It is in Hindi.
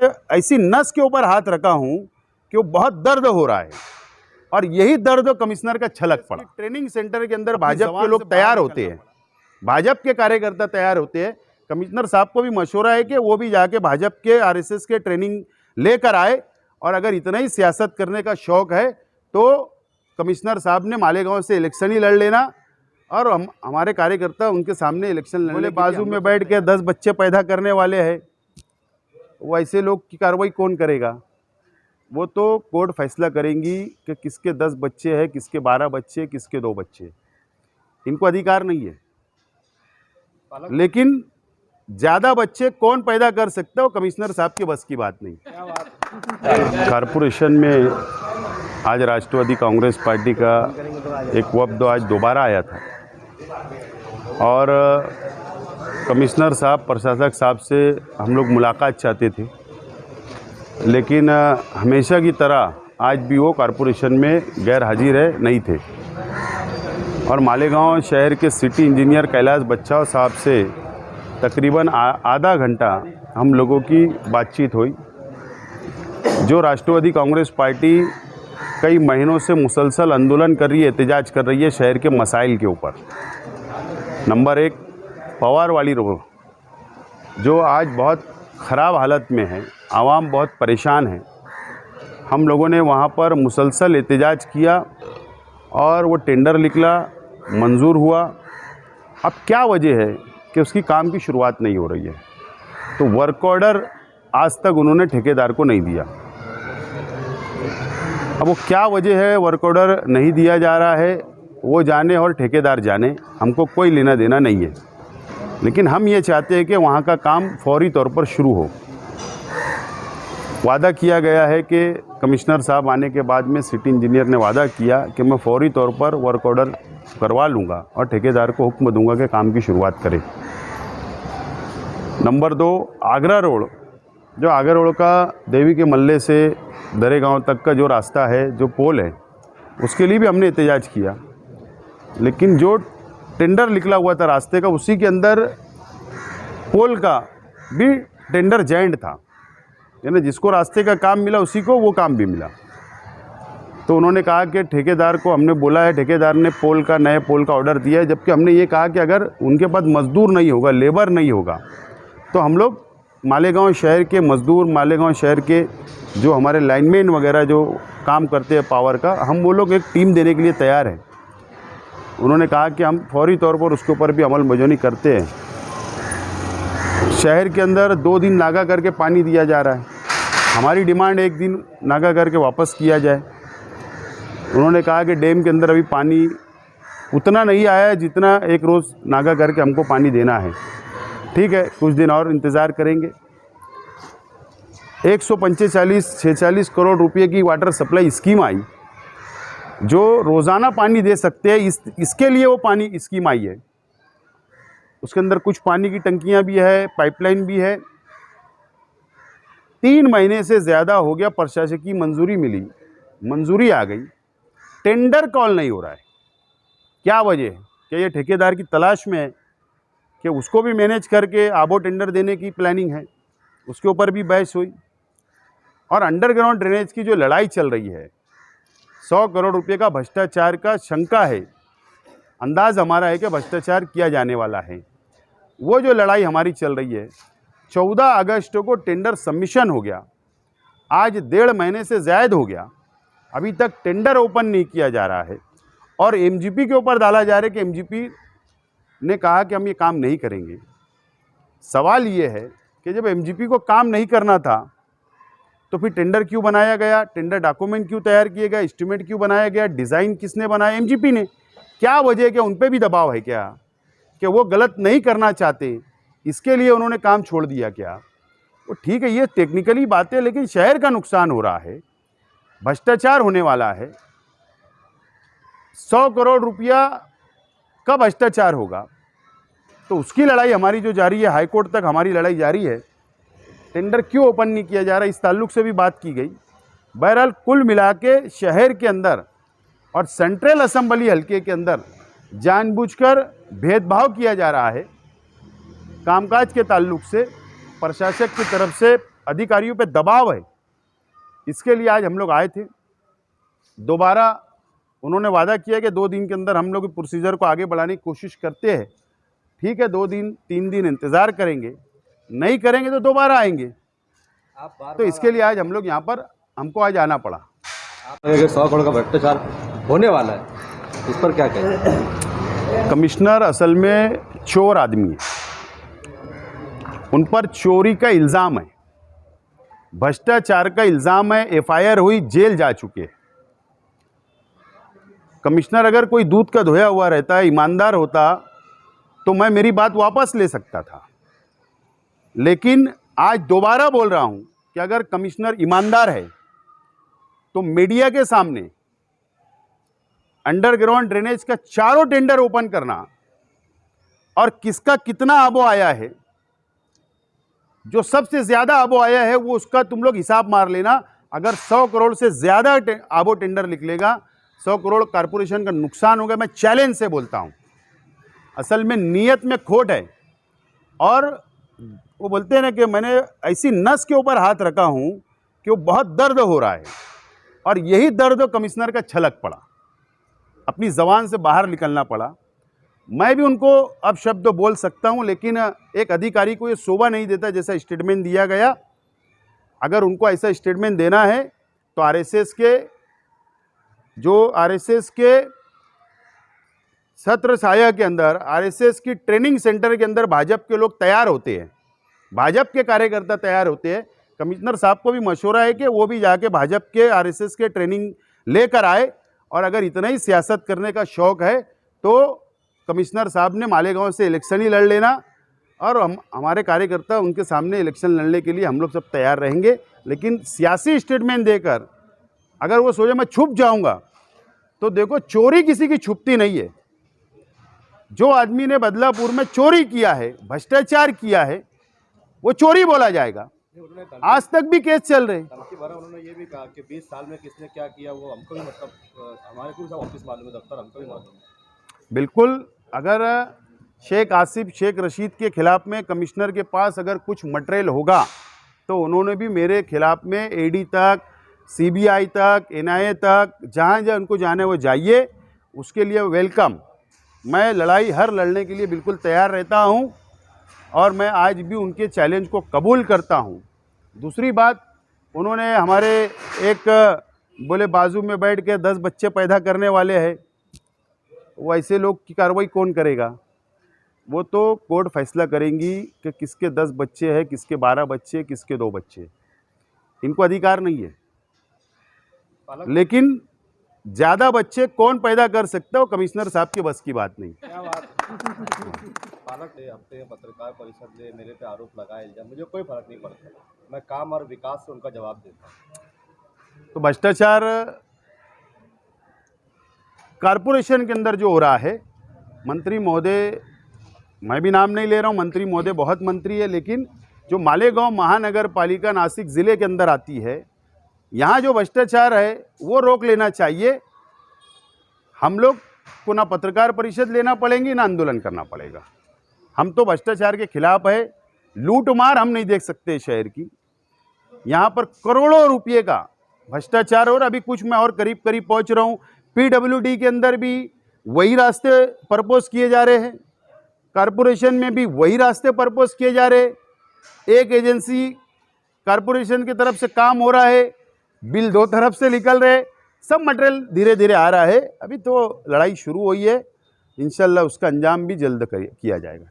ऐसी नस के ऊपर हाथ रखा हूं कि वो बहुत दर्द हो रहा है और यही दर्द कमिश्नर का छलक पड़ा। ट्रेनिंग सेंटर के अंदर भाजपा के लोग तैयार होते हैं, भाजपा के कार्यकर्ता तैयार होते हैं। कमिश्नर साहब को भी मशवरा है कि वो भी जाके भाजपा के आरएसएस के ट्रेनिंग लेकर आए, और अगर इतना ही सियासत करने का शौक है तो कमिश्नर साहब ने मालेगांव से इलेक्शन ही लड़ लेना और हमारे कार्यकर्ता उनके सामने इलेक्शन लड़ने बाजू में बैठ के 10 बच्चे पैदा करने वाले हैं। वो ऐसे लोग की कार्रवाई कौन करेगा? वो तो कोर्ट फैसला करेंगी कि किसके 10 बच्चे हैं, किसके 12 बच्चे, किसके 2 बच्चे। इनको अधिकार नहीं है, लेकिन ज़्यादा बच्चे कौन पैदा कर सकता है वो कमिश्नर साहब की बस की बात नहीं। कॉरपोरेशन में आज राष्ट्रवादी कांग्रेस पार्टी का एक वफ्द आज दोबारा आया था और कमिश्नर साहब, प्रशासक साहब से हम लोग मुलाकात चाहते थे, लेकिन हमेशा की तरह आज भी वो कॉरपोरेशन में गैर हाजिर नहीं थे। और मालेगांव शहर के सिटी इंजीनियर कैलाश बच्चाव साहब से तकरीबन आधा घंटा हम लोगों की बातचीत हुई। जो राष्ट्रवादी कांग्रेस पार्टी कई महीनों से मुसलसल आंदोलन कर रही है, एहतजाज कर रही है शहर के मसाइल के ऊपर। नंबर 1 पवार वाली रोड जो आज बहुत ख़राब हालत में है, आवाम बहुत परेशान है। हम लोगों ने वहाँ पर मुसलसल एहतजाज किया और वो टेंडर निकला, मंजूर हुआ। अब क्या वजह है कि उसकी काम की शुरुआत नहीं हो रही है? तो वर्क ऑर्डर आज तक उन्होंने ठेकेदार को नहीं दिया। अब वो क्या वजह है वर्क ऑर्डर नहीं दिया जा रहा है, वो जाने और ठेकेदार जाने, हमको कोई लेना देना नहीं है। लेकिन हम ये चाहते हैं कि वहाँ का काम फौरी तौर पर शुरू हो। वादा किया गया है कि कमिश्नर साहब आने के बाद में सिटी इंजीनियर ने वादा किया कि मैं फौरी तौर पर वर्क ऑर्डर करवा लूँगा और ठेकेदार को हुक्म दूंगा कि काम की शुरुआत करें। नंबर 2 आगरा रोड, जो आगरा रोड का देवी के मल्ले से दरे गांव तक का जो रास्ता है, जो पोल है, उसके लिए भी हमने एहतजाज किया। लेकिन जो टेंडर निकला हुआ था रास्ते का, उसी के अंदर पोल का भी टेंडर जॉइंट था, यानी जिसको रास्ते का काम मिला उसी को वो काम भी मिला। तो उन्होंने कहा कि ठेकेदार को हमने बोला है, ठेकेदार ने पोल का, नए पोल का ऑर्डर दिया है, जबकि हमने ये कहा कि अगर उनके पास मज़दूर नहीं होगा, लेबर नहीं होगा, तो हम लोग मालेगांव शहर के मज़दूर, मालेगांव शहर के जो हमारे लाइनमैन वगैरह जो काम करते हैं पावर का, हम वो लोग एक टीम देने के लिए तैयार हैं। उन्होंने कहा कि हम फौरी तौर पर उसके ऊपर भी अमल बजौनी करते हैं। शहर के अंदर 2 दिन नागा करके पानी दिया जा रहा है, हमारी डिमांड 1 दिन नागा करके वापस किया जाए। उन्होंने कहा कि डैम के अंदर अभी पानी उतना नहीं आया है जितना एक रोज़ नागा करके हमको पानी देना है। ठीक है, कुछ दिन और इंतज़ार करेंगे। 145-46 करोड़ रुपए की वाटर सप्लाई स्कीम आई, जो रोज़ाना पानी दे सकते हैं, इसके लिए वो पानी स्कीम आई है। उसके अंदर कुछ पानी की टंकियां भी है, पाइपलाइन भी है। 3 महीने से ज़्यादा हो गया, प्रशासकीय मंजूरी मिली, मंजूरी आ गई, टेंडर कॉल नहीं हो रहा है। क्या वजह है? क्या ये ठेकेदार की तलाश में है कि उसको भी मैनेज करके आबो टेंडर देने की प्लानिंग है? उसके ऊपर भी बहस हुई। और अंडरग्राउंड ड्रेनेज की जो लड़ाई चल रही है, 100 करोड़ रुपए का भ्रष्टाचार का शंका है, अंदाज़ हमारा है कि भ्रष्टाचार किया जाने वाला है। वो जो लड़ाई हमारी चल रही है, 14 अगस्त को टेंडर सबमिशन हो गया, आज 1.5 महीने से ज़्यादा हो गया, अभी तक टेंडर ओपन नहीं किया जा रहा है। और एमजीपी के ऊपर डाला जा रहा है कि एमजीपी ने कहा कि हम ये काम नहीं करेंगे। सवाल ये है कि जब एमजीपी को काम नहीं करना था तो फिर टेंडर क्यों बनाया गया? टेंडर डॉक्यूमेंट क्यों तैयार किए गए? एस्टिमेट क्यों बनाया गया? डिज़ाइन किसने बनाया? एमजीपी ने। क्या वजह है? कि उन पर भी दबाव है क्या, कि वो गलत नहीं करना चाहते, इसके लिए उन्होंने काम छोड़ दिया क्या? वो ठीक है, ये टेक्निकली बातें, लेकिन शहर का नुकसान हो रहा है, भ्रष्टाचार होने वाला है। 100 करोड़ रुपया का भ्रष्टाचार होगा, तो उसकी लड़ाई हमारी जो जारी है, हाईकोर्ट तक हमारी लड़ाई जारी है। टेंडर क्यों ओपन नहीं किया जा रहा, इस ताल्लुक से भी बात की गई। बहरहाल कुल मिला के शहर के अंदर और सेंट्रल असेंबली हल्के के अंदर जानबूझकर भेदभाव किया जा रहा है। कामकाज के ताल्लुक से प्रशासक की तरफ से अधिकारियों पे दबाव है, इसके लिए आज हम लोग आए थे। दोबारा उन्होंने वादा किया कि 2 दिन के अंदर हम लोग प्रोसीजर को आगे बढ़ाने की कोशिश करते हैं। ठीक है, 2 दिन 3 दिन इंतज़ार करेंगे, नहीं करेंगे तो दोबारा आएंगे। तो इसके लिए आज हम लोग यहाँ पर हमको आज आना पड़ा। 100 करोड़ का भ्रष्टाचार होने वाला है, इस पर क्या कहें? कमिश्नर असल में चोर आदमी है, उन पर चोरी का इल्ज़ाम है, भ्रष्टाचार का इल्ज़ाम है, एफआईआर हुई, जेल जा चुके हैं। कमिश्नर अगर कोई दूध का धोया हुआ रहता, ईमानदार होता, तो मैं मेरी बात वापस ले सकता था। लेकिन आज दोबारा बोल रहा हूं कि अगर कमिश्नर ईमानदार है तो मीडिया के सामने अंडरग्राउंड ड्रेनेज का चारों टेंडर ओपन करना और किसका कितना आबो आया है, जो सबसे ज्यादा आबो आया है वो उसका तुम लोग हिसाब मार लेना। अगर 100 करोड़ से ज्यादा आबो टेंडर निकलेगा, 100 करोड़ कारपोरेशन का नुकसान होगा। मैं चैलेंज से बोलता हूं, असल में नीयत में खोट है। और वो बोलते हैं ना कि मैंने ऐसी नस के ऊपर हाथ रखा हूं कि वो बहुत दर्द हो रहा है, और यही दर्द कमिश्नर का छलक पड़ा, अपनी ज़बान से बाहर निकलना पड़ा। मैं भी उनको अब शब्द बोल सकता हूं, लेकिन एक अधिकारी को ये शोभा नहीं देता जैसा स्टेटमेंट दिया गया। अगर उनको ऐसा स्टेटमेंट देना है तो आरएसएस के छत्र छाया के अंदर, आरएसएस की ट्रेनिंग सेंटर के अंदर भाजपा के लोग तैयार होते हैं, भाजपा के कार्यकर्ता तैयार होते हैं। कमिश्नर साहब को भी मशवरा है कि वो भी जाके भाजपा के आरएसएस के ट्रेनिंग लेकर आए। और अगर इतना ही सियासत करने का शौक़ है तो कमिश्नर साहब ने मालेगांव से इलेक्शन ही लड़ लेना, और हमारे कार्यकर्ता उनके सामने इलेक्शन लड़ने के लिए हम लोग सब तैयार रहेंगे। लेकिन सियासी स्टेटमेंट देकर अगर वो सोचे मैं छुप जाऊंगा, तो देखो चोरी किसी की छुपती नहीं है। जो आदमी ने बदलापुर में चोरी किया है, भ्रष्टाचार किया है, वो चोरी बोला जाएगा। आज तक भी केस चल रहे। उन्होंने ये भी कहा कि 20 साल में किसने क्या किया वो हमको भी, मतलब हमारे को भी सब ऑफिस मालूम है, दफ्तर हमको भी मालूम है। बिल्कुल, अगर शेख आसिफ शेख रशीद के खिलाफ में कमिश्नर के पास अगर कुछ मटेरियल होगा तो उन्होंने भी मेरे खिलाफ में ईडी तक, सीबीआई तक, एनआईए तक, जहाँ जहाँ उनको जाने वो जाइए, उसके लिए वेलकम। मैं लड़ाई हर लड़ने के लिए बिल्कुल तैयार रहता हूँ, और मैं आज भी उनके चैलेंज को कबूल करता हूँ। दूसरी बात, उन्होंने हमारे एक बोले बाजू में बैठ के 10 बच्चे पैदा करने वाले हैं, वो ऐसे लोग की कार्रवाई कौन करेगा? वो तो कोर्ट फैसला करेंगी कि किसके 10 बच्चे हैं, किसके 12 बच्चे, किसके 2 बच्चे। इनको अधिकार नहीं है। लेकिन ज़्यादा बच्चे कौन पैदा कर सकता है वो कमिश्नर साहब के बस की बात नहीं। क्या बात पालक हफ्ते पत्रकार परिषद ने मेरे पे आरोप लगाए, इल्जाम, मुझे कोई फर्क नहीं पड़ता, मैं काम और विकास से उनका जवाब देता हूँ। तो भ्रष्टाचार कारपोरेशन के अंदर जो हो रहा है, मंत्री महोदय, मैं भी नाम नहीं ले रहा हूँ, मंत्री महोदय बहुत मंत्री है, लेकिन जो मालेगांव महानगर पालिका नासिक ज़िले के अंदर आती है, यहाँ जो भ्रष्टाचार है वो रोक लेना चाहिए। हम लोग को ना पत्रकार परिषद लेना पड़ेगी ना आंदोलन करना पड़ेगा। हम तो भ्रष्टाचार के खिलाफ है। लूट मार हम नहीं देख सकते शहर की। यहाँ पर करोड़ों रुपये का भ्रष्टाचार, और अभी कुछ मैं और करीब करीब पहुँच रहा हूँ। पीडब्ल्यूडी के अंदर भी वही रास्ते प्रपोज किए जा रहे हैं, कारपोरेशन में भी वही रास्ते प्रपोज किए जा रहे हैं। एक एजेंसी कारपोरेशन की तरफ से काम हो रहा है, बिल 2 तरफ से निकल रहे, सब मटेरियल धीरे धीरे आ रहा है। अभी तो लड़ाई शुरू हुई है, इंशाल्लाह उसका अंजाम भी जल्द किया जाएगा।